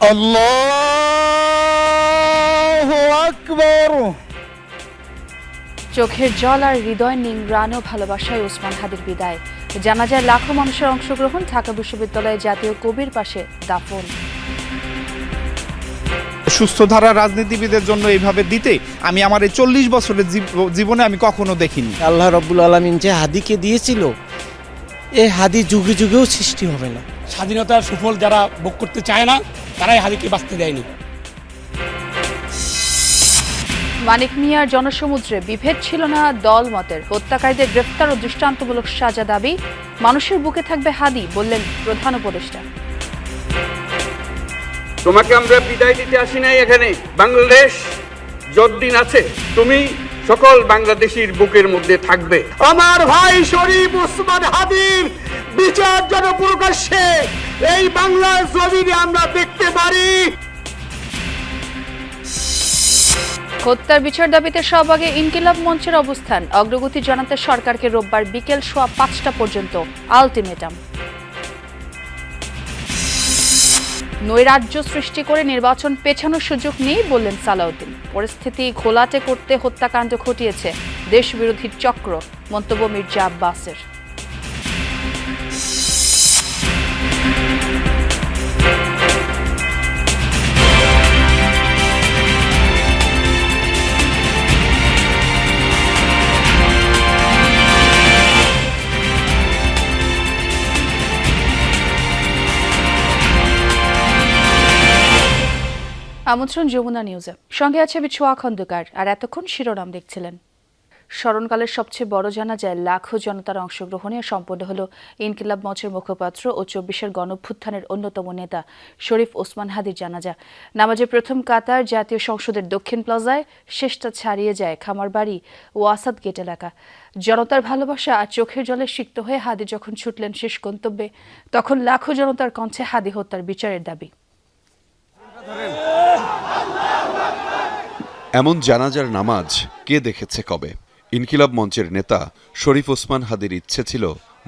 আল্লাহু আকবার। চোখের জল আর হৃদয় নিংড়ানো ভালোবাসায় ওসমান হাদির বিদায়। জানাজায় লাখো মানুষের অংশগ্রহণ। ঢাকা বিশ্ববিদ্যালয়ে জাতীয় কবির পাশে দাফন। সুস্থ ধারা রাজনীতিবিদের জন্য এইভাবে দিতে আমি আমার এই 40 বছরের জীবনে আমি কখনো দেখিনি। আল্লাহ রাব্বুল আলামিন যে হাদিকে দিয়েছিল, এই হাদি যুগে যুগেও সৃষ্টি হবে না। স্বাধীনতার সুফল যারা ভোগ করতে চায় না, তারাই হাদিকে বাঁচতে দেয়নি। মানিক মিয়ার জনসমুদ্রে বিভেদ ছিল না দল মতের। হত্যাকারীদের গ্রেফতার ও দৃষ্টান্তমূলক সাজা দাবি। মানুষের বুকে থাকবে হাদি, বললেন প্রধান উপদেষ্টা। তোমাকে আমরা বিদায় দিতে আসি নাই এখানে। বাংলাদেশ যতদিন আছে তুমি সকল বাংলাদেশির বুকের মধ্যে থাকবে। আমার ভাই শরীফ ওসমান হাদির বিচার যেন প্রকাশ্যে এই বাংলার জমিনে আমরা দেখতে পারি। হত্যার বিচার দাবিতে শাহবাগে ইনকিলাব মঞ্চের অবস্থান। অগ্রগতি জানাতে সরকারকে রোববার বিকেল 5:15 পর্যন্ত আলটিমেটাম। নৈরাজ্য সৃষ্টি করে নির্বাচন পেছানোর সুযোগ নেই, বললেন সালাউদ্দিন। পরিস্থিতি ঘোলাটে করতে হত্যাকাণ্ড ঘটিয়েছে দেশবিরোধী চক্র, মন্তব্য মির্জা আব্বাসের। আমন্ত্রণ যমুনা নিউজে, সঙ্গে আছে বিছোয়া খন্দকার। আর এতক্ষণ শিরোনাম দেখছিলেন। স্মরণকালের সবচেয়ে বড় জানাজায় লাখো জনতার অংশগ্রহণে সম্পন্ন হলো ইনকিলাব মঞ্চের মুখপাত্র ও 24-এর গণঅভ্যুত্থানের অন্যতম নেতা শরীফ ওসমান হাদির জানাজা। নামাজের প্রথম কাতার জাতীয় সংসদের দক্ষিণ প্লাজায়, শেষটা ছাড়িয়ে যায় খামারবাড়ি ও আসাদ গেট এলাকা। জনতার ভালোবাসা আর চোখের জলে সিক্ত হয়ে হাদি যখন ছুটলেন শেষ গন্তব্যে, তখন লাখো জনতার কণ্ঠে হাদি হত্যার বিচারের দাবি। এমন জানাজার নামাজ কে দেখেছে কবে? ইনকিলাব মঞ্চের নেতা শরীফ ওসমান হাদির ইচ্ছে ছিল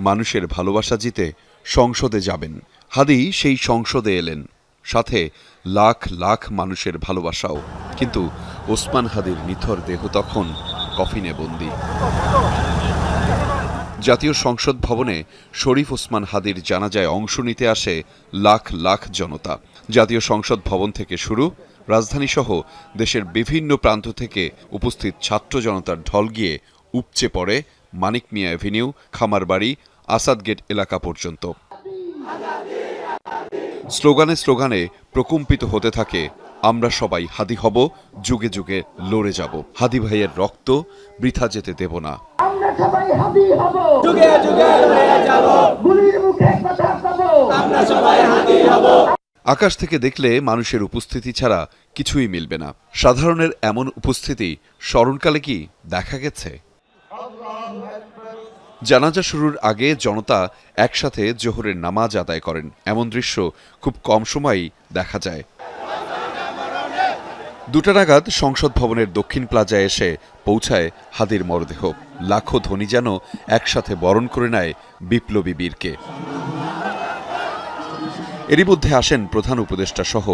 মানুষের ভালোবাসা জিতে সংসদে যাবেন। হাদি সেই সংসদে এলেন, সাথে লাখ লাখ মানুষের ভালোবাসাও। কিন্তু ওসমান হাদির নিথর দেহ তখন কফিনে বন্দী। জাতীয় সংসদ ভবনে শরীফ ওসমান হাদির জানাজায় অংশ নিতে আসে লাখ লাখ জনতা। জাতীয় সংসদ ভবন থেকে শুরু, রাজধানীসহ দেশের বিভিন্ন প্রান্ত থেকে উপস্থিত ছাত্র জনতার ঢল গিয়ে উপচে পড়ে মানিক মিয়া এভিনিউ, খামারবাড়ি, আসাদ গেট এলাকা পর্যন্ত। স্লোগানে স্লোগানে প্রকম্পিত হতে থাকে আমরা সবাই হাদি হব, যুগে যুগে লড়ে যাব, হাদি ভাইয়ের রক্ত বৃথা যেতে দেব না। আমরা সবাই হাদি হব, যুগে যুগে লড়ে যাব, গুলির মুখে কথা কব, আমরা সবাই হাদি হব। আকাশ থেকে দেখলে মানুষের উপস্থিতি ছাড়া কিছুই মিলবে না। সাধারণের এমন উপস্থিতি স্মরণকালে কি দেখা গেছে? জানাজা শুরুর আগে জনতা একসাথে জোহরের নামাজ আদায় করেন, এমন দৃশ্য খুব কম সময়ই দেখা যায়। 2টা নাগাদ সংসদ ভবনের দক্ষিণ প্লাজায় এসে পৌঁছায় হাদির মরদেহ। লাখো ধ্বনি যেন একসাথে বরণ করে নেয় বিপ্লবী বীরকে। এরই মধ্যে আসেন প্রধান উপদেষ্টা সহ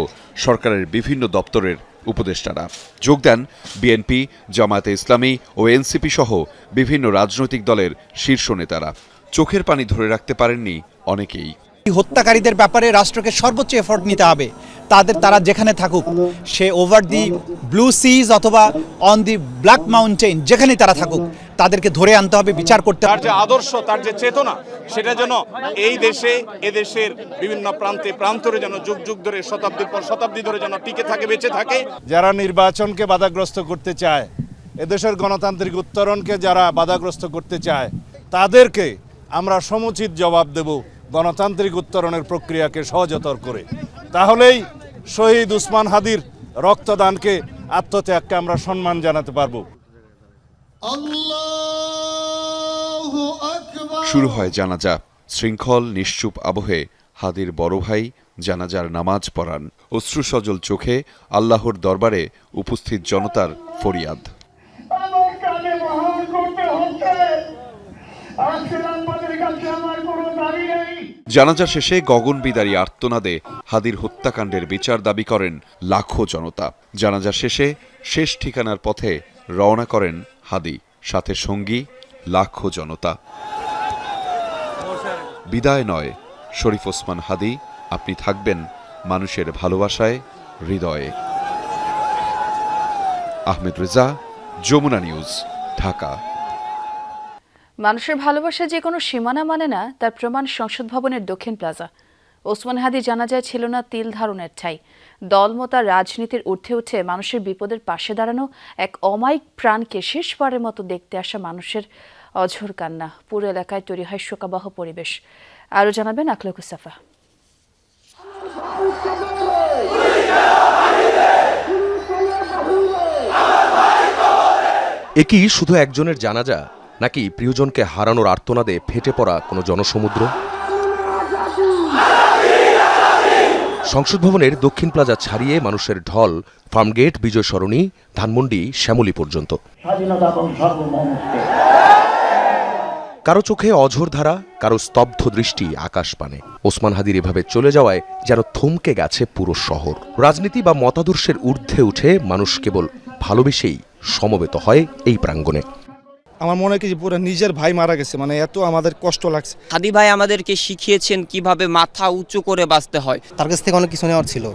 সরকারের বিভিন্ন দপ্তরের উপদেষ্টারা। যোগ দেন বিএনপি, জামায়াতে ইসলামী ও এনসিপি সহ বিভিন্ন রাজনৈতিক দলের শীর্ষ নেতারা। চোখের পানি ধরে রাখতে পারেননি অনেকেই। হত্যাকারীদের ব্যাপারে রাষ্ট্রকে সর্বোচ্চ এফোর্ট নিতে হবে। তারা যেখানে থাকুক, সে ওভার দি ব্লু সিজ অথবা অন দি ব্ল্যাক মাউন্টেন, যেখানেই তারা থাকুক, তাদেরকে ধরে আনতে হবে, বিচার করতে হবে। তার যে আদর্শ, তার যে চেতনা, সেটা যেন এই দেশে, এদেশের বিভিন্ন প্রান্তে প্রান্তরে যেন যুগ যুগ ধরে, শতাব্দীর পর শতাব্দী ধরে যেন টিকে থাকে, বেঁচে থাকে। যারা নির্বাচনকে বাধাগ্রস্ত করতে চায়, এদেশের গণতান্ত্রিক উত্তরণকে যারা বাধাগ্রস্ত করতে চায়, তাদেরকে আমরা সমুচিত জবাব দেব গণতান্ত্রিক উত্তরণের প্রক্রিয়াকে সহজতর করে। তাহলেই শহীদ ওসমান হাদির রক্তদানকে, আত্মত্যাগকে আমরা সম্মান জানাতে পারব। শুরু হয় জানাজা। শৃঙ্খল নিশ্চুপ আবহে হাদির বড় ভাই জানাজার নামাজ পড়ান। অশ্রুসজল চোখে আল্লাহর দরবারে উপস্থিত জনতার ফরিয়াদ। জানাজা শেষে গগনবিদারী আর্তনাদে হাদির হত্যাকাণ্ডের বিচার দাবি করেন লাখো জনতা। জানাজা শেষে শেষ ঠিকানার পথে রওনা করেন হাদি, সাথে সঙ্গী লাখো জনতা। বিদায় নয়, শরীফ ওসমান হাদি, আপনি থাকবেন মানুষের ভালোবাসায়, হৃদয়ে। আহমেদ রেজা, যমুনা নিউজ, ঢাকা। মানুষের ভালোবাসা যে কোনো সীমানা মানে না, তার প্রমাণ সংসদ ভবনের দক্ষিণ প্লাজা। ওসমান হাদি জানাজায় ছিল না তিল ধারণের ঠাঁই। দলমতা রাজনীতির ঊর্ধ্বে উঠে মানুষের বিপদের পাশে দাঁড়ানো এক অমায়িক প্রাণকে শেষবারের মতো দেখতে আসা মানুষের অঝোর কান্না। পুরো এলাকায় তৈরি হয় শোকাবহ পরিবেশ। আরও জানাবেন আখলাকুস সাফা। এ কি শুধু একজনের জানাজা, নাকি প্রিয়জনকে হারানোর আর্তনাদে ফেটে পড়া কোনো জনসমুদ্র? সংসদ ভবনের দক্ষিণ প্লাজা ছাড়িয়ে মানুষের ঢল ফার্মগেট, বিজয় সরণি, ধানমন্ডি, শ্যামলী পর্যন্ত। কারো চোখে অঝোর ধারা, কারো স্তব্ধ দৃষ্টি আকাশ পানে। ওসমান হাদির এভাবে চলে যাওয়ায় যেন থমকে গেছে পুরো শহর। রাজনীতি বা মতাদর্শের ঊর্ধ্বে উঠে মানুষ কেবল ভালোবেসেই সমবেত হয় এই প্রাঙ্গণে। আমার মনে হয় কি পুরো নিজের ভাই মারা গেছে, মানে এত আমাদের কষ্ট লাগছে। হাদি ভাই আমাদেরকে শিখিয়েছেন কিভাবে মাথা উঁচু করে বাঁচতে হয়। তার কাছ থেকে অনেক কিছু নেওয়ার ছিল,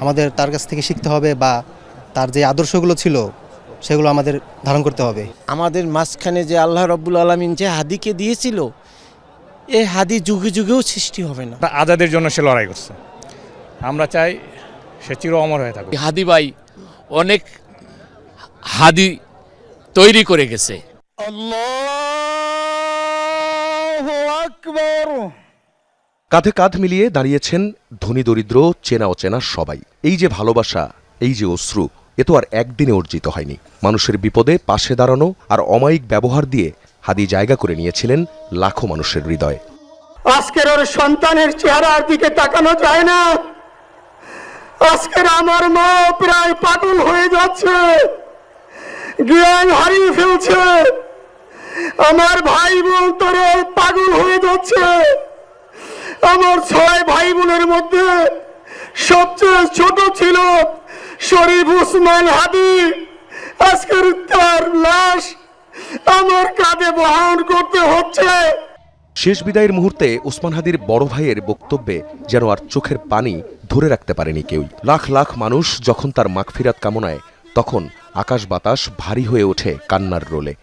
আমাদের তার কাছ থেকে শিখতে হবে, বা তার যে আদর্শগুলো ছিল সেগুলো আমাদের ধারণ করতে হবে। আমাদের মাঝখানে যে আল্লাহ রাব্বুল আলামিন যে হাদিকে দিয়েছিল, এই হাদি যুগে যুগেও সৃষ্টি হবে না। আজাদের জন্য সে লড়াই করছে, আমরা চাই সে চির অমর হয়ে থাকুক। হাদি ভাই অনেক হাদি তৈরি করে গেছে। কাঁধে কাঁধ মিলিয়ে দাঁড়িয়েছেন ধনী দরিদ্র, চেনা অচেনা সবাই। এই যে ভালোবাসা, এই যে অশ্রু, এ তো আর একদিনে অর্জিত হয়নি। মানুষের বিপদে পাশে দাঁড়ানো আর অমায়িক ব্যবহার দিয়ে হাদি জায়গা করে নিয়েছিলেন লাখো মানুষের হৃদয়ে। আজকের ওর সন্তানের চেহারার দিকে তাকানো যায় না। আজকের আমার মা প্রায় পাগল হয়ে যাচ্ছে, জ্ঞান হারিয়ে ফেলছে। আমার ভাই বোন তোরে পাগল হয়ে যাচ্ছে। আমার 6 ভাই বোনের মধ্যে সবচেয়ে ছোট ছিল শরীফ ওসমান হাদি। আজকের তার লাশ আমার কাঁধে বহন করতে হচ্ছে। শেষ বিদায়ের মুহূর্তে ওসমান হাদির বড় ভাইয়ের বক্তব্যে যেন আর চোখের পানি ধরে রাখতে পারেনি কেউই। লাখ লাখ মানুষ যখন তার মাগফিরাত কামনায়, তখন আকাশ বাতাস ভারী হয়ে ওঠে কান্নার রোলে।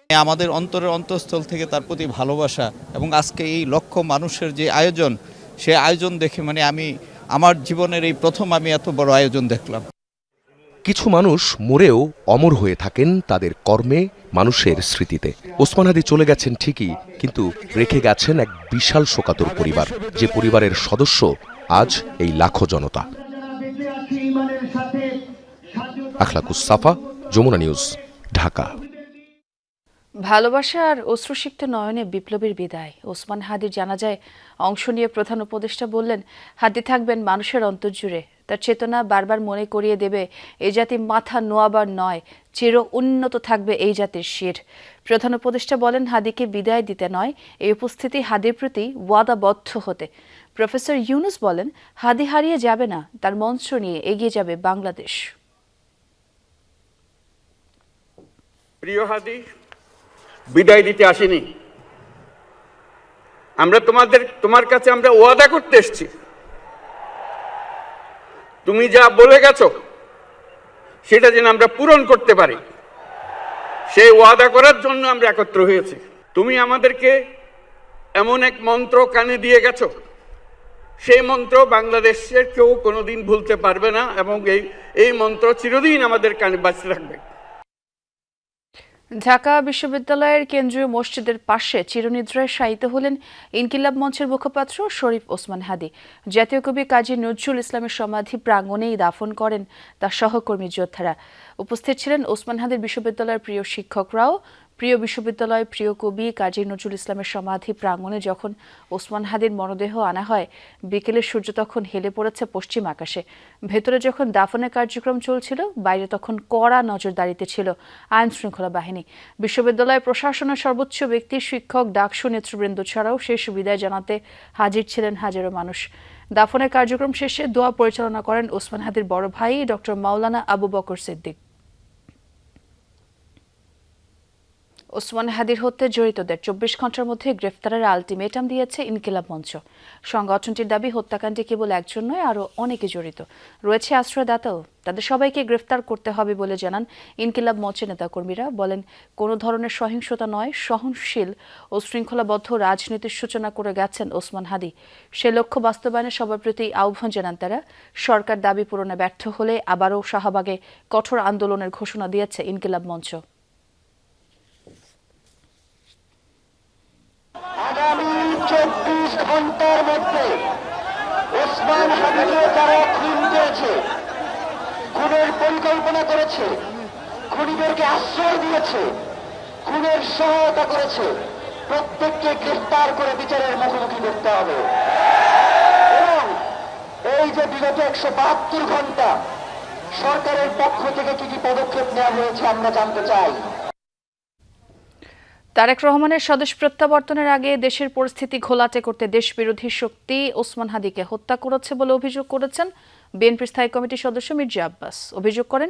আমাদের অন্তরের অন্তঃস্থল থেকে তার প্রতি ভালোবাসা, এবং আজকে এই লক্ষ মানুষের যে আয়োজন, সে আয়োজন দেখে আমি আমার জীবনের এই প্রথম আমি এত বড় আয়োজন দেখলাম। কিছু মানুষ মরেও অমর হয়ে থাকেন তাদের কর্মে, মানুষের স্মৃতিতে। ওসমান হাদি চলে গেছেন ঠিকই, কিন্তু রেখে গেছেন এক বিশাল শোকাতুর পরিবার, যে পরিবারের সদস্য আজ এই লাখো জনতা। আখলাকুস সাফা, যমুনা নিউজ, ঢাকা। ভালোবাসা আর অশ্রুসিক্ত নয়নে বিপ্লবীর বিদায়। ওসমান হাদির জানাজায় অংশ নিয়ে প্রধান উপদেষ্টা বললেন, হাদি থাকবেন মানুষের অন্তর জুড়ে। তার চেতনা বারবার মনে করিয়ে দেবে, এই জাতি মাথা নোয়াবার নয়, চির উন্নত থাকবে এই জাতির শির। প্রধান উপদেষ্টা বলেন, হাদিকে বিদায় দিতে নয়, এই উপস্থিতি হাদির প্রতি ওয়াদাবদ্ধ হতে। প্রফেসর ইউনুস বলেন, হাদি হারিয়ে যাবে না, তার মঞ্চ নিয়ে এগিয়ে যাবে বাংলাদেশ। প্রিয় হাদি, বিদায় দিতে আসিনি আমরা। তোমার কাছে আমরা ওয়াদা করতে এসেছি। তুমি যা বলে গেছো সেটা যেন আমরা পূরণ করতে পারি, সেই ওয়াদা করার জন্য আমরা একত্র হয়েছি। তুমি আমাদেরকে এমন এক মন্ত্র কানে দিয়ে গেছো, সেই মন্ত্র বাংলাদেশের কেউ কোনোদিন ভুলতে পারবে না, এবং এই মন্ত্র চিরদিন আমাদের কানে বাঁচিয়ে রাখবে। ঢাকা বিশ্ববিদ্যালয়ের কেন্দ্রীয় মসজিদের পাশে চিরনিদ্রায় শায়িত হলেন ইনকিলাব মঞ্চের মুখপাত্র শরীফ ওসমান হাদি। জাতীয় কবি কাজী নজরুল ইসলামের সমাধি প্রাঙ্গণেই দাফন করেন তার সহকর্মী যোদ্ধারা। উপস্থিত ছিলেন ওসমান হাদির বিশ্ববিদ্যালয়ের প্রিয় শিক্ষকরাও, প্রিয় বিশ্ববিদ্যালয়, প্রিয় কবি কাজী নজরুল ইসলামের সমাধি প্রাঙ্গণে যখন ওসমান হাদির মরদেহ আনা হয়, বিকেলের সূর্য তখন হেলে পড়েছে পশ্চিম আকাশে। ভেতরে যখন দাফনের কার্যক্রম চলছিল, বাইরে তখন কড়া নজরদারিতে ছিল আইন শৃঙ্খলা বাহিনী। বিশ্ববিদ্যালয় প্রশাসনের সর্বোচ্চ ব্যক্তি, শিক্ষক, ডাকসু নেতৃবৃন্দ ছাড়াও শেষ বিদায় জানাতে হাজির ছিলেন হাজারো মানুষ। দাফনের কার্যক্রম শেষে দোয়া পরিচালনা করেন ওসমান হাদির বড় ভাই ডক্টর মাওলানা আবু বকর সিদ্দিক। ওসমান হাদির হত্যায় জড়িতদের 24 ঘন্টার মধ্যে গ্রেফতারের আলটিমেটাম দিয়েছে ইনকিলাব মঞ্চ। সংগঠনটির দাবি, হত্যাকাণ্ডে কেবল একজন নয়, আরও অনেকে জড়িত রয়েছে, আশ্রয়দাতাও। তাদের সবাইকে গ্রেফতার করতে হবে বলে জানান ইনকিলাব মঞ্চের নেতাকর্মীরা। বলেন, কোনো ধরনের সহিংসতা নয়, সহনশীল ও শৃঙ্খলাবদ্ধ রাজনীতির সূচনা করে গেছেন ওসমান হাদি। সে লক্ষ্য বাস্তবায়নে সবার প্রতি আহ্বান জানান তারা। সরকার দাবি পূরণে ব্যর্থ হলে আবারও শাহবাগে কঠোর আন্দোলনের ঘোষণা দিয়েছে ইনকিলাব মঞ্চ। আগামী 24 ঘন্টার মধ্যে ওসমান হাদিকে যারা খুন করেছে, খুনের পরিকল্পনা করেছে, খুনিদেরকে আশ্রয় দিয়েছে, খুনের সহায়তা করেছে, প্রত্যেককে গ্রেফতার করে বিচারের মুখোমুখি করতে হবে। এবং এই যে বিগত 172 ঘন্টা সরকারের পক্ষ থেকে কি কি পদক্ষেপ নেওয়া হয়েছে আমরা জানতে চাই। তারেক রহমানের স্বদেশ প্রত্যাবর্তনের আগে দেশের পরিস্থিতি ঘোলাটে করতে দেশবিরোধী শক্তি ওসমান হাদিকে হত্যা করেছে বলে অভিযোগ করেছেন বিএনপির স্থায়ী কমিটির সদস্য মির্জা আব্বাস। অভিযোগ করেন,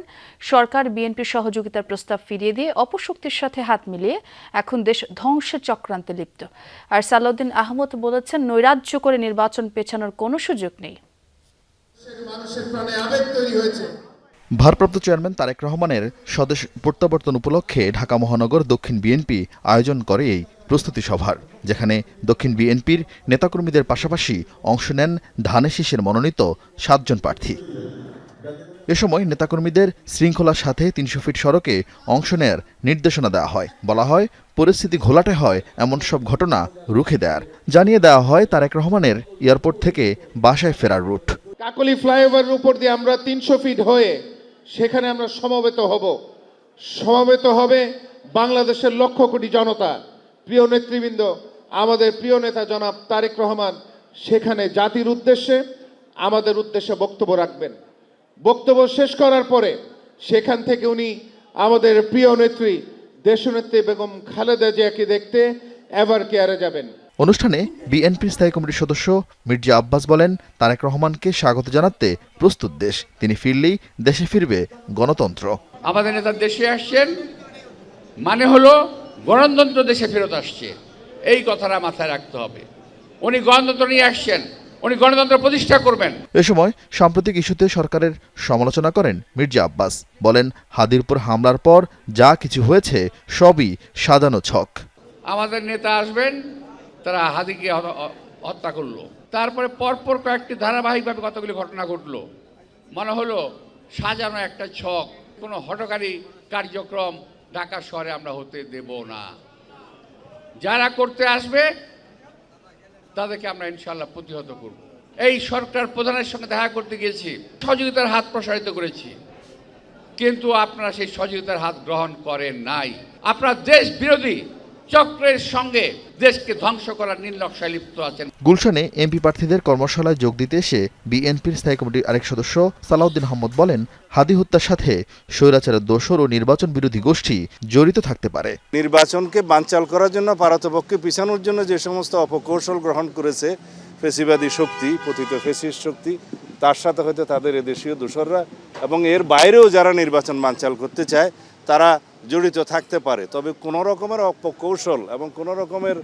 সরকার বিএনপির সহযোগিতার প্রস্তাব ফিরিয়ে দিয়ে অপশক্তির সাথে হাত মিলিয়ে এখন দেশ ধ্বংসের চক্রান্তে লিপ্ত। আর সালাউদ্দিন আহমদ বলেছেন, নৈরাজ্য করে নির্বাচন পেছানোর কোনো সুযোগ নেই। মানুষের প্রাণে আবেগ তৈরি হয়েছে। ভারপ্রাপ্ত চেয়ারম্যান তারেক রহমানের স্বদেশ প্রত্যাবর্তন উপলক্ষে ঢাকা মহানগর দক্ষিণ বিএনপি আয়োজন করে এই প্রস্তুতি সভার, যেখানে দক্ষিণ বিএনপির নেতাকর্মীদের পাশাপাশি অংশ নেন ধানের শীষের মনোনীত 7 জন প্রার্থী। এ সময় নেতাকর্মীদের শৃঙ্খলার সাথে 300 ফিট সড়কে অংশ নেয়ার নির্দেশনা দেওয়া হয়। বলা হয়, পরিস্থিতি ঘোলাটে হয় এমন সব ঘটনা রুখে দেয়ার। জানিয়ে দেওয়া হয় তারেক রহমানের এয়ারপোর্ট থেকে বাসায় ফেরার রুট। কাকলি ফ্লাইওভারের উপর দিয়ে আমরা 300 ফিট হয়ে সেখানে আমরা সমবেত হবে বাংলাদেশের লক্ষ কোটি জনতা। প্রিয় নেতৃবৃন্দ, আমাদের প্রিয় নেতা জনাব তারেক রহমান সেখানে জাতির উদ্দেশ্যে, আমাদের উদ্দেশ্যে বক্তব্য রাখবেন। বক্তব্য শেষ করার পরে সেখান থেকে উনি আমাদের প্রিয় নেত্রী দেশনেত্রী বেগম খালেদা জিয়াকে দেখতে এভার কেয়ারে যাবেন। অনুষ্ঠানে বিএনপির স্থায়ী কমিটির সদস্য মির্জা আব্বাস বলেন, তারেক রহমানকে স্বাগত জানাতে প্রস্তুত দেশ। তিনি ফিরলেই দেশে ফিরবে গণতন্ত্র। আমাদের নেতা দেশে আসছেন মানে হলো গণতন্ত্র দেশে ফেরত আসছে, এই কথাটা মাথায় রাখতে হবে। উনি গণতন্ত্র নিয়ে আসছেন, উনি গণতন্ত্র প্রতিষ্ঠা করবেন। এ সময় সাম্প্রতিক ইস্যুতে সরকারের সমালোচনা করেন মির্জা আব্বাস। বলেন, হাদির উপর হামলার পর যা কিছু হয়েছে সবই সাজানো ছক। আমাদের নেতা আসবেন, তারা হাদিকে হত্যা করলো, তারপরে পরপর কয়েকটি ধারাবাহিকভাবে কতগুলি ঘটনা ঘটলো, মনে হলো সাজানো একটা ছক। কোনো হঠকারী কার্যক্রম ঢাকা শহরে আমরা হতে দেব না। যারা করতে আসবে তাদেরকে আমরা ইনশাল্লাহ প্রতিহত করব। এই সরকার প্রধানের সঙ্গে দেখা করতে গিয়েছি, সহযোগিতার হাত প্রসারিত করেছি, কিন্তু আপনারা সেই সহযোগিতার হাত গ্রহণ করেন নাই। আপনারা দেশ বিরোধী চক্রের সঙ্গে দেশকে ধ্বংস করার নীল নকশায় লিপ্ত আছেন। গুলশানে এমপি প্রার্থীদের কর্মশালায় যোগ দিতে এসে বিএনপির স্থায়ী কমিটির আরেক সদস্য সালাউদ্দিন আহমদ বলেন, হাদি হত্যার সাথে স্বৈরাচারের দোসর ও নির্বাচন বিরোধী গোষ্ঠী জড়িত থাকতে পারে। নির্বাচনকে বানচাল করার জন্য, পারতপক্ষে পিছানোর জন্য যে সমস্ত অপকৌশল গ্রহণ করেছে ফেসিবাদী শক্তি, পতিত ফেসিস্ট শক্তি, তার সাথে হয়তো তাদের এদেশীয় দোসররা এবং এর বাইরেও যারা নির্বাচন বানচাল করতে চায় তারা জড়িত থাকতে পারে। তবে কোনো রকমের অপকৌশল এবং কোনো রকমের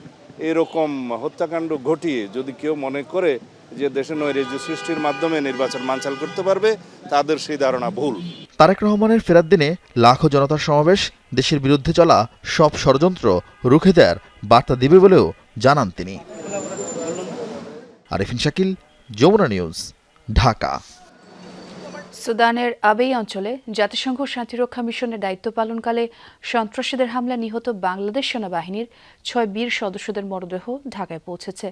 এরকম হত্যাকাণ্ড ঘটিয়ে যদি কেউ মনে করে যে দেশে নৈরাজ্য সৃষ্টির মাধ্যমে নির্বাচন বানচাল করতে পারবে, তাদের সেই ধারণা ভুল। তারেক রহমানের ফেরার দিনে লাখো জনতার সমাবেশ দেশের বিরুদ্ধে চলা সব ষড়যন্ত্র রুখে দেওয়ার বার্তা দিবে বলেও জানান তিনি। আরিফিন শাকিল, যমুনা নিউজ, ঢাকা। সুদানের আবেই অঞ্চলে জাতিসংঘ শান্তিরক্ষা মিশনের দায়িত্ব পালনকালে সন্ত্রাসীদের হামলা নিহত বাংলাদেশ সেনাবাহিনীর 6 বীর সদস্যদের মরদেহ ঢাকায় পৌঁছেছে।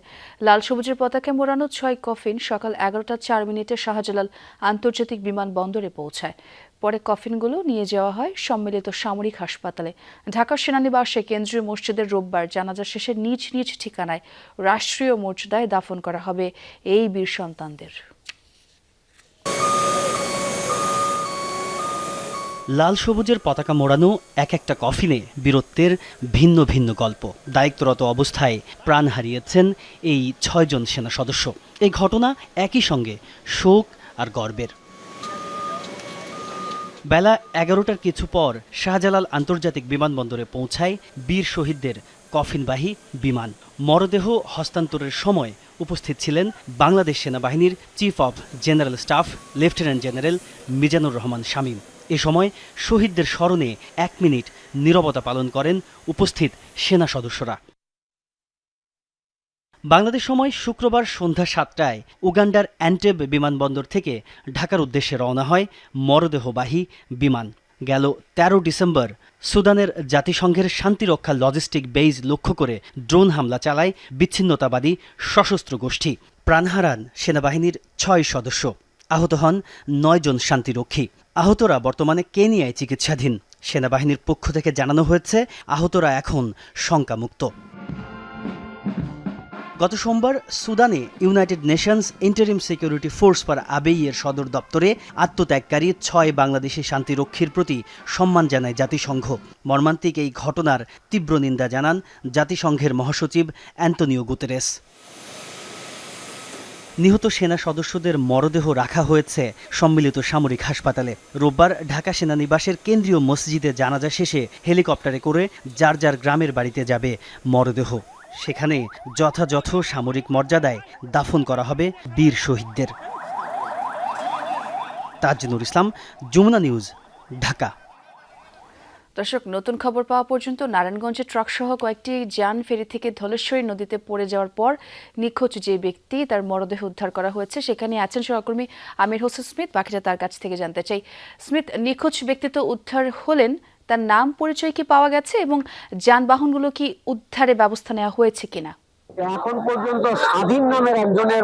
লাল সবুজের পতাকায় মোড়ানো 6 কফিন সকাল 11টা 4 মিনিটে শাহজালাল আন্তর্জাতিক বিমানবন্দরে পৌঁছায়। পরে কফিনগুলো নিয়ে যাওয়া হয় সম্মিলিত সামরিক হাসপাতালে। ঢাকা সেনানিবাসে কেন্দ্রীয় মসজিদের রোববার জানাজা শেষে নিজ নিজ ঠিকানায় রাষ্ট্রীয় মর্যাদায় দাফন করা হবে এই বীর সন্তানদের। লাল সবুজের পতাকা মোড়ানো এক একটা কফিনে বীরত্বের ভিন্ন ভিন্ন গল্প। দায়িত্বরত অবস্থায় প্রাণ হারিয়েছেন এই ৬ জন সেনা সদস্য। এই ঘটনা একই সঙ্গে শোক আর গর্বের। বেলা ১১টার কিছু পর শাহজালাল আন্তর্জাতিক বিমানবন্দরে পৌঁছায় বীর শহীদদের কফিনবাহী বিমান। মরদেহ হস্তান্তরের সময় উপস্থিত ছিলেন বাংলাদেশ সেনাবাহিনীর chief of general staff lieutenant general Mizanur Rahman Shamim. এ সময় শহীদদের স্মরণে ১ মিনিট নীরবতা পালন করেন উপস্থিত সেনা সদস্যরা। বাংলাদেশ সময় শুক্রবার সন্ধ্যা ৭টায় উগান্ডার অ্যান্টেব বিমানবন্দর থেকে ঢাকার উদ্দেশ্যে রওনা হয় মরদেহবাহী বিমান। গেল ১৩ ডিসেম্বর সুদানের জাতিসংঘের শান্তিরক্ষা লজিস্টিক বেইজ লক্ষ্য করে ড্রোন হামলা চালায় বিচ্ছিন্নতাবাদী সশস্ত্র গোষ্ঠী। প্রাণ হারান সেনাবাহিনীর ৬ সদস্য, আহত হন ৯ জন শান্তিরক্ষী। আহতরা বর্তমানে কেনিয়ায় চিকিৎসাধীন। সেনাবাহিনীর পক্ষ থেকে জানানো হয়েছে আহতরা এখন শঙ্কামুক্ত। গত সোমবার সুদানে United Nations Interim Security Force for আবেইয়ের সদর দপ্তরে আত্মত্যাগকারী ৬ বাংলাদেশি শান্তিরক্ষীর প্রতি সম্মান জানায় জাতিসংঘ। মর্মান্তিক এই ঘটনার তীব্র নিন্দা জানান জাতিসংঘের মহাসচিব অ্যান্তনিও গুতেরেস। নিহত সেনা সদস্যদের মরদেহ রাখা হয়েছে সম্মিলিত সামরিক হাসপাতালে। রোববার ঢাকা সেনানিবাসের কেন্দ্রীয় মসজিদে জানাজা শেষে হেলিকপ্টারে করে যার যার গ্রামের বাড়িতে যাবে মরদেহ। সেখানে যথাযথ সামরিক মর্যাদায় দাফন করা হবে বীর শহীদদের। তাজনুর ইসলাম, যমুনা নিউজ, ঢাকা। দর্শক, নতুন খবর পাওয়া পর্যন্ত নারায়ণগঞ্জে ট্রাকসহ কয়েকটি যান ফেরি থেকে ধলেশ্বরী নদীতে পড়ে যাওয়ার পর নিখোঁজ যে ব্যক্তি তার মরদেহ উদ্ধার করা হয়েছে সেখানে আছেন সহকর্মী আমির হোসেন স্মিথ। বাকিটা তার কাছ থেকে জানতে চাই। স্মিথ, নিখোঁজ ব্যক্তি তো উদ্ধার হলেন, তার নাম পরিচয় কি পাওয়া গেছে এবং যানবাহনগুলো কি উদ্ধারে ব্যবস্থা নেওয়া হয়েছে কিনা? এখন পর্যন্ত স্বাধীন নামের একজনের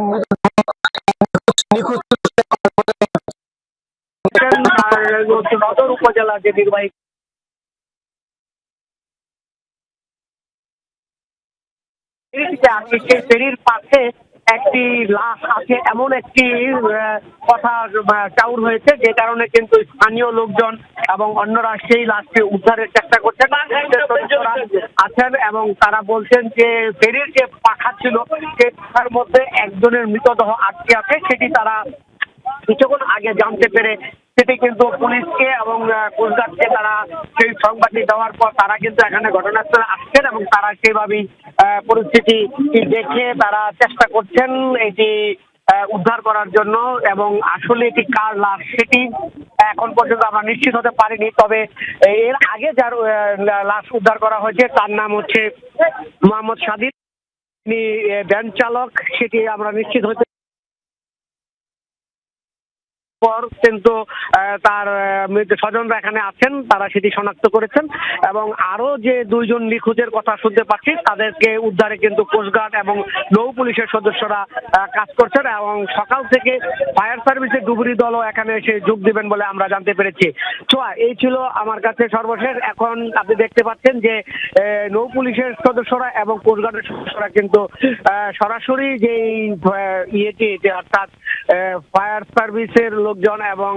সদর উপজেলা যে নির্বাহী সেই ফেরির পাশে একটি লাশ আছে এমন একটি কথা চাউর হয়েছে, যে কারণে কিন্তু স্থানীয় লোকজন এবং অন্যরা সেই লাশকে উদ্ধারের চেষ্টা করছেন আছেন এবং তারা বলছেন যে ফেরির যে পাখা ছিল সেই পাখার মধ্যে একজনের মৃতদেহ আটকে আছে। সেটি তারা কিছুক্ষণ আগে জানতে পেরে সেটি কিন্তু পুলিশকে এবং কোস্টগার্ডকে তারা সেই সংবাদটি দেওয়ার পর তারা কিন্তু এখানে ঘটনাস্থলে আসছেন এবং তারা সেইভাবেই পরিস্থিতি দেখে তারা চেষ্টা করছেন এটি উদ্ধার করার জন্য। এবং আসলে এটি কার লাশ সেটি এখন পর্যন্ত আমরা নিশ্চিত হতে পারিনি। তবে এর আগে যার লাশ উদ্ধার করা হয়েছে তার নাম হচ্ছে মোহাম্মদ সাদিক, তিনি ভ্যান চালক, সেটি আমরা নিশ্চিত হতে পর কিন্তু তার স্বজনরা এখানে আছেন, তারা সেটি শনাক্ত করেছেন এবং আরো যে 2 জন নিখোঁজের কথা শুনতে পাচ্ছি তাদেরকে উদ্ধারে কিন্তু কোস্টগার্ড এবং নৌ পুলিশের সদস্যরা কাজ করছেন এবং সকাল থেকে ফায়ার সার্ভিসের ডুবুরি দলও এখানে এসে যোগ দিবেন বলে আমরা জানতে পেরেছি। ছোঁয়া, এই ছিল আমার কাছে সর্বশেষ। এখন আপনি দেখতে পাচ্ছেন যে নৌ পুলিশের সদস্যরা এবং কোস্টগার্ডের সদস্যরা কিন্তু সরাসরি যে ইয়েটি অর্থাৎ ফায়ার সার্ভিসের লোকজন এবং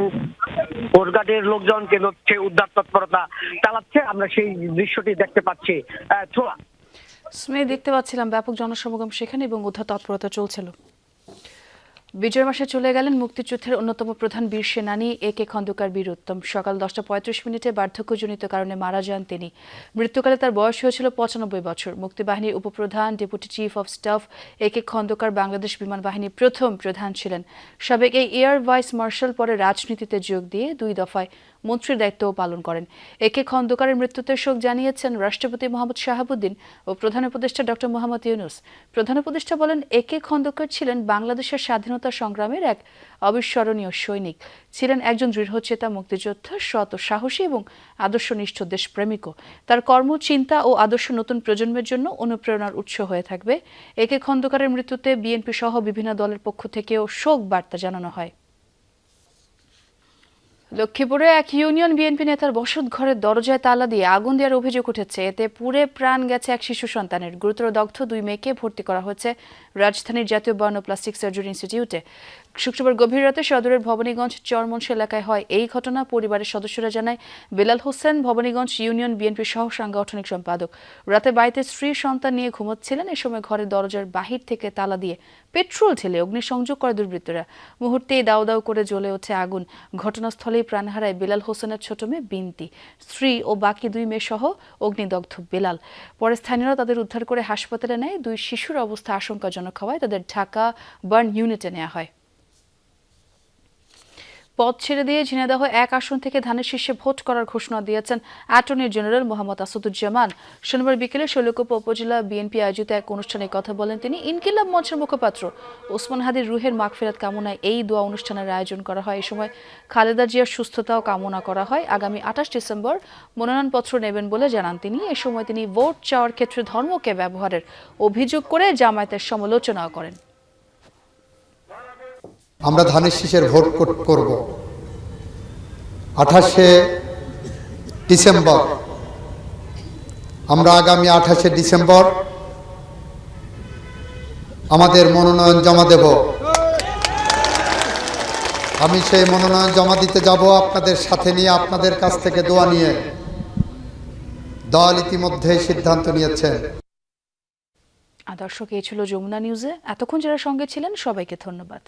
কোস্টগার্ডের লোকজন কিন্তু উদ্ধার তৎপরতা চালাচ্ছে। আমরা সেই দৃশ্যটি দেখতে পাচ্ছি। ছোঁয়া, দেখতে পাচ্ছিলাম ব্যাপক জনসমাগম সেখানে এবং উদ্ধার তৎপরতা চলছিল। বিজয় মাসে চলে গেলেন মুক্তিযুদ্ধের অন্যতম প্রধান বীর সেনানী AK খন্দকার বীর উত্তম। সকাল 10:35 বার্ধক্যজনিত কারণে মারা যান তিনি। মৃত্যুকালে তার বয়স হয়েছিল 95 বছর। মুক্তিবাহিনীর উপপ্রধান deputy chief of staff AK Khandakar Bangladesh বিমান বাহিনীর প্রথম প্রধান ছিলেন। সাবেক এই এয়ার ভাইস মার্শাল পরে রাজনীতিতে যোগ দিয়ে 2 দফায় মন্ত্রীর দায়িত্বও পালন করেন। AK খন্দকারের মৃত্যুতে শোক জানিয়েছেন রাষ্ট্রপতি মোহাম্মদ শাহাবুদ্দিন ও প্রধান উপদেষ্টা ডক্টর মোহাম্মদ ইউনুস। প্রধান উপদেষ্টা বলেন, AK খন্দকার ছিলেন বাংলাদেশের স্বাধীনতা সংগ্রামের এক অবিস্মরণীয় সৈনিক, ছিলেন একজন দৃঢ়চেতা মুক্তিযোদ্ধা, সৎ ও সাহসী এবং আদর্শনিষ্ঠ দেশপ্রেমিকও। তার কর্ম, চিন্তা ও আদর্শ নতুন প্রজন্মের জন্য অনুপ্রেরণার উৎস হয়ে থাকবে। AK খন্দকারের মৃত্যুতে বিএনপি সহ বিভিন্ন দলের পক্ষ থেকেও শোক বার্তা জানানো হয়। লক্ষ্মীপুরে এক ইউনিয়ন বিএনপি নেতার বসত ঘরের দরজায় তালা দিয়ে আগুন দেওয়ার অভিযোগ উঠেছে। এতে পুড়ে প্রাণ গেছে এক শিশু সন্তানের। গুরুতর দগ্ধ 2 মেয়েকে ভর্তি করা হয়েছে রাজধানীর জাতীয় বার্ন ও প্লাস্টিক সার্জারি ইনস্টিটিউটে। শুক্রবার গভীর রাতে সদরের ভবানীগঞ্জ চরমনশ এলাকায় হয় এই ঘটনা। পরিবারের সদস্যরা জানায়, বেলাল হোসেন ভবানীগঞ্জ ইউনিয়ন বিএনপির সহ সাংগঠনিক সম্পাদক রাতে বাড়িতে স্ত্রী সন্তান নিয়ে ঘুমোচ্ছিলেন। এ সময় ঘরের দরজার বাহির থেকে তালা দিয়ে পেট্রোল ঢেলে অগ্নিসংযোগ করে দুর্বৃত্তরা। মুহূর্তেই দাউ দাউ করে জ্বলে ওঠে আগুন। ঘটনাস্থলেই প্রাণ হারায় বেলাল হোসেনের ছোট মেয়ে বিনতি। স্ত্রী ও বাকি 2 মেয়ে সহ অগ্নিদগ্ধ বেলাল। পরে স্থানীয়রা তাদের উদ্ধার করে হাসপাতালে নেয়। 2 শিশুর অবস্থা আশঙ্কাজনক হওয়ায় তাদের ঢাকা বার্ন ইউনিটে নেওয়া হয়। পদ ছেড়ে দিয়ে ঝিনাইদহ 1 আসন থেকে ধানের শীর্ষে ভোট করার ঘোষণা দিয়েছেন অ্যাটর্নি জেনারেল মোহাম্মদ আসাদুজ্জামান। শনিবার বিকেলে শৈলকুপা উপজেলা বিএনপি আয়োজিত এক অনুষ্ঠানে কথা বলেন তিনি। ইনকিলাব মঞ্চের মুখপাত্র ওসমান হাদির রুহের মাগফিরাত কামনায় এই দোয়া অনুষ্ঠানের আয়োজন করা হয়। এ সময় খালেদা জিয়ার সুস্থতাও কামনা করা হয়। আগামী 28 ডিসেম্বর মনোনয়নপত্র নেবেন বলে জানান তিনি। এ সময় তিনি ভোট চাওয়ার ক্ষেত্রে ধর্মকে ব্যবহারের অভিযোগ করে জামায়াতের সমালোচনাও করেন। আমরা ধানের শীষের ভোট করব 28শে ডিসেম্বর। আমরা আগামী 28শে ডিসেম্বর আমাদের মনোনয়ন জমা দেব। আমি সেই মনোনয়ন জমা দিতে যাব আপনাদের সাথে নিয়ে, আপনাদের কাছ থেকে দোয়া নিয়ে। দল ইতিমধ্যেই সিদ্ধান্ত নিয়েছেন। দর্শক, এই ছিল যমুনা নিউজে। এতক্ষণ যারা সঙ্গে ছিলেন সবাইকে ধন্যবাদ।